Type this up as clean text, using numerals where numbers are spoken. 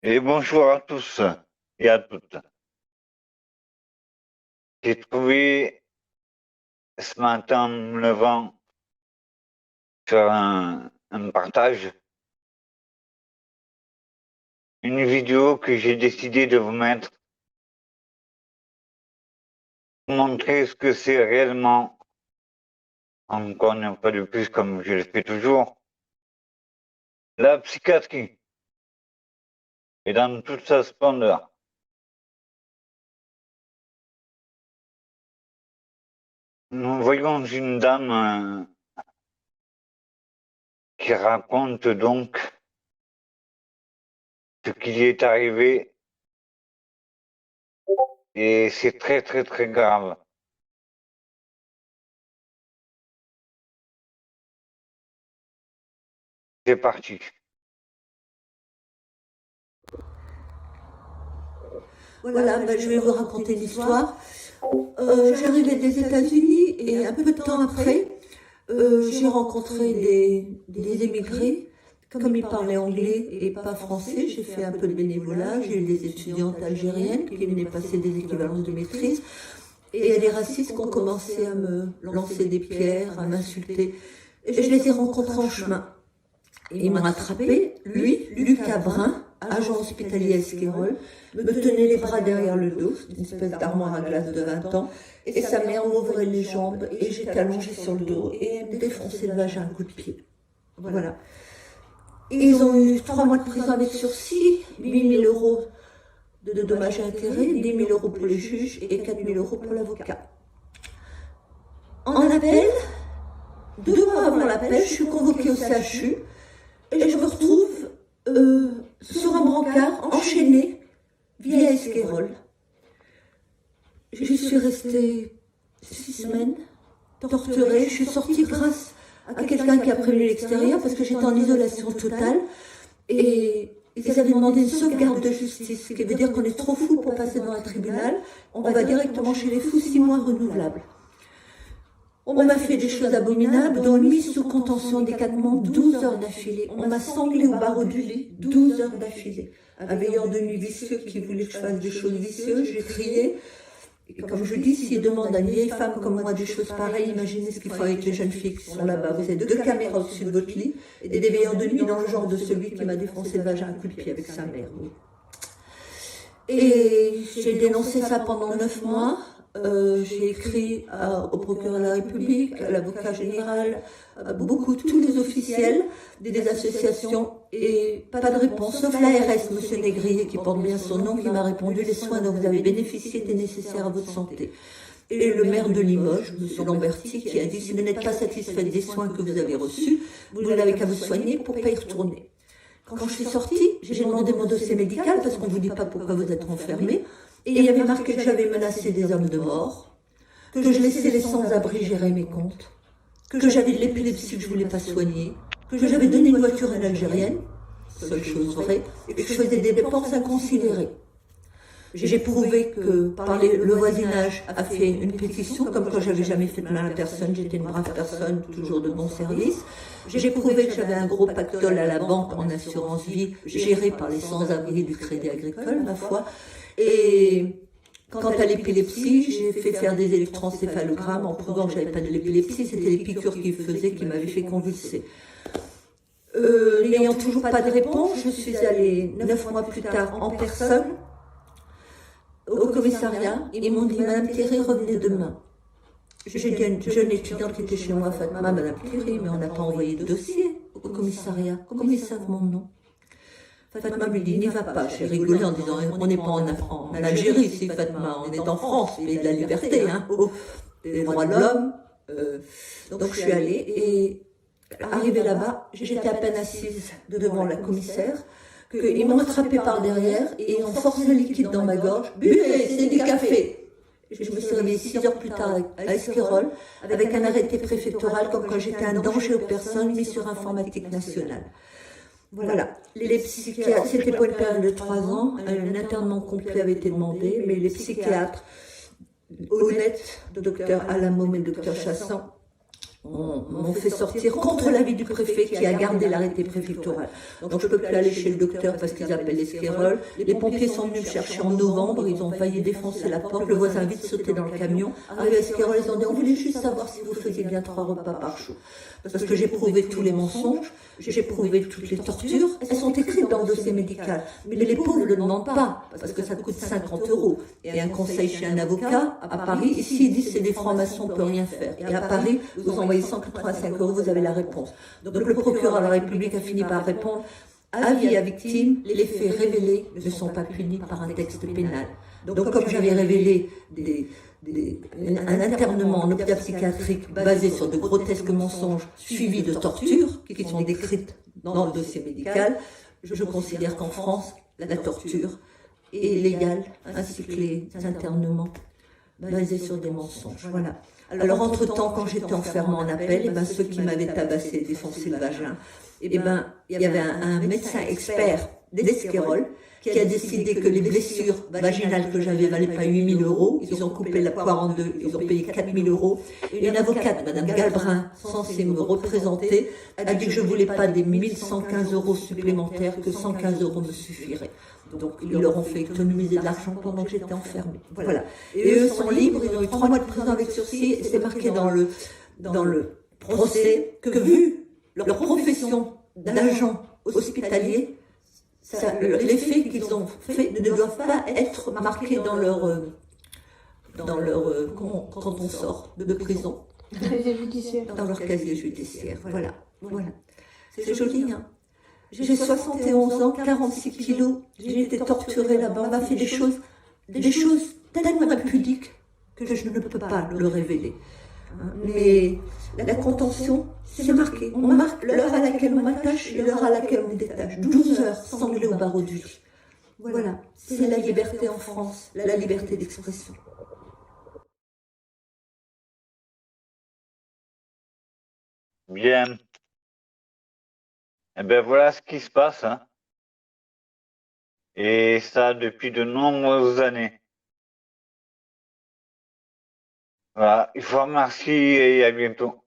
Et bonjour à tous et à toutes. J'ai trouvé ce matin en me levant sur un partage une vidéo que j'ai décidé de vous mettre pour montrer ce que c'est réellement, encore une fois de plus comme je le fais toujours, la psychiatrie et dans toute sa splendeur. Nous voyons une dame qui raconte donc ce qui lui est arrivé et c'est très très très grave. C'est parti. Voilà, je vais vous raconter l'histoire. J'arrivais des États-Unis et un peu de temps après, j'ai rencontré des émigrés. Comme ils parlaient anglais et pas français, j'ai fait un peu de bénévolat. J'ai eu des étudiantes algériennes qui venaient passer des équivalences de maîtrise. Et il y a des racistes qui ont commencé à me lancer des pierres, à m'insulter. Et je les ai rencontrés en chemin. Ils m'ont attrapé, lui, Lucas Brun, agent hospitalier à Esquirol, me tenait les bras derrière le dos, une espèce d'armoire à glace de 20 ans, et sa mère m'ouvrait les jambes, et j'étais allongée sur le dos, et elle me défonçait le vagin à coups de pied. Voilà. Ils ont eu 3 mois de prison avec sursis, 8 000 euros de dommages et intérêts, 10 000 euros pour les juges et 4 000 euros pour l'avocat. En appel, 2 mois avant l'appel, je suis convoquée au CHU, et je me retrouve sur un brancard, enchaînée, via Esquirol. Je suis restée 6 semaines, torturée. Je suis sortie grâce à quelqu'un qui a prévenu l'extérieur, parce que j'étais en isolation totale. Et ils avaient demandé une sauvegarde de justice, ce qui veut dire qu'on est trop fou pour passer dans un tribunal. On va directement chez les fous, 6 mois renouvelables. On m'a fait des choses abominables, dont une mise sous contention d'écatement 12 heures d'affilée. On m'a sanglé au barreau du lit 12 heures d'affilée. Un veilleur de nuit vicieux qui voulait que je fasse des choses vicieuses, j'ai crié. Et comme je dis, s'il demande à une vieille femme comme moi des choses pareilles, imaginez ce qu'il faut avec les jeunes filles qui sont là-bas. Vous avez 2 caméras au-dessus de votre lit et des veilleurs de nuit dans le genre de celui qui m'a défoncé le vagin à coup de pied avec sa mère. Oui. Et j'ai dénoncé ça pendant 9 mois. J'ai écrit au procureur de la République, à l'avocat général, tous les officiels des associations, et pas de réponse, sauf l'ARS, M. Négrier, qui porte bien son nom, qui m'a répondu: les soins dont vous avez bénéficié étaient nécessaires à votre santé. Et le maire de Limoges, M. Lamberti, qui a dit: si vous n'êtes pas satisfait des soins que vous avez reçus, vous n'avez qu'à vous soigner pour ne pas y retourner. Quand je suis sortie, j'ai demandé mon dossier médical, parce qu'on ne vous dit pas pourquoi vous êtes enfermé. Et il y avait marqué que j'avais menacé des hommes de mort, que je laissais les sans-abri gérer mes comptes, que j'avais de l'épilepsie que je ne voulais pas soigner, que j'avais donné une voiture à une Algérienne, seule chose vraie, et que je faisais des dépenses inconsidérées. J'ai prouvé que le voisinage a fait une pétition, comme quoi j'avais jamais fait de mal à personne, j'étais une brave personne, toujours de bon service. J'ai prouvé que j'avais un gros pactole à la banque en assurance vie, géré par les sans-abri du Crédit Agricole, ma foi. Et quant à l'épilepsie, j'ai fait faire des électroencéphalogrammes en prouvant que je n'avais pas de l'épilepsie. C'était les piqûres qui faisaient qui m'avaient fait convulser. N'ayant toujours pas de réponse, je suis allée 9 mois plus tard en personne au commissariat. Ils m'ont dit: Madame Thierry, revenez demain. J'ai dit à une jeune étudiante qui était chez moi: Fatma, Madame Thierry, mais on n'a pas envoyé de dossier au commissariat. Comment ils savent mon nom? Fatma me dit: n'y va pas. J'ai rigolé en disant: on n'est pas en Algérie ici, Fatma, on est en France, pays de la liberté, hein, des droits de l'homme. Donc je suis allée, et arrivée là-bas, j'étais à peine assise devant la commissaire, qu'ils m'ont attrapée par derrière et ils ont forcé le liquide dans ma gorge. Buvez, c'est du café. Je me suis réveillée 6 heures plus tard à Esquirol, avec un arrêté préfectoral comme quand j'étais un danger aux personnes mis sur informatique nationale. Voilà. Les psychiatres, c'était pour une période de 3 ans, un internement complet avait été demandé, mais les psychiatres honnêtes, docteur Alamom et docteur Chassan, m'ont fait sortir contre l'avis du préfet qui a gardé l'arrêté préfectoral. Donc je ne peux plus aller chez le docteur parce qu'ils appellent l'Esquirol. Les pompiers sont venus me chercher en novembre, ils ont failli défoncer la porte, le voisin a vite sauté dans le camion. Arrivé à Esquirol, ils ont dit on voulait juste savoir si vous faisiez bien 3 repas par jour. Parce que j'ai prouvé tous les mensonges, j'ai prouvé toutes les tortures, elles sont écrites dans le dossier médical. Mais les pauvres ne le demandent pas, parce que ça coûte 50 €. Et un conseil chez un avocat, à Paris, ici ils disent c'est des formations, on ne peut rien faire. Et à Paris, vous envoyez 185 €, vous avez la réponse. Donc le procureur de la République a fini par répondre, avis à victime, les faits révélés ne sont pas punis par un texte pénal. Donc comme j'avais révélé un internement en hôpital psychiatrique basé sur de grotesques mensonges suivis de tortures qui sont décrites dans le dossier médical, je considère qu'en France, la torture est légale, ainsi que les internements basés sur des mensonges. Voilà. Alors entre-temps, quand j'étais enfermée en appel, ceux qui m'avaient tabassé, défoncé le vagin, il y avait un médecin expert d'Esquirol qui a décidé que les blessures vaginales que j'avais valaient pas 8 000 €. Ils ont coupé la poire en deux, ils ont payé 4 000 €. Et une avocate, Madame Galbrin, censée me représenter, a dit que je voulais pas des 1 115 € supplémentaires, que 115 € me suffiraient. Donc ils leur ont fait économiser de l'argent pendant que j'étais enfermée. Voilà. Et eux sont libres, ils ont eu 3 mois de prison avec sursis, et c'est marqué dans le procès que vu leur profession d'agent hospitalier, les faits qu'ils ont faits ne doivent pas être marqués dans leur quand on sort de prison. Casier judiciaire. Dans leur casier judiciaire. Voilà. C'est joli, hein. J'ai 71 ans, 46 kilos, j'ai été torturée là-bas. On m'a fait des choses tellement impudiques que je ne peux pas le révéler. Mais la contention, c'est marqué. On marque l'heure à laquelle on m'attache et l'heure à laquelle on me détache. 12 heures sanglées au barreau du lit. Voilà, c'est la liberté en France, la liberté d'expression. Bien. Eh bien, voilà ce qui se passe, hein. Et ça depuis de nombreuses années. Voilà, je vous remercie et à bientôt.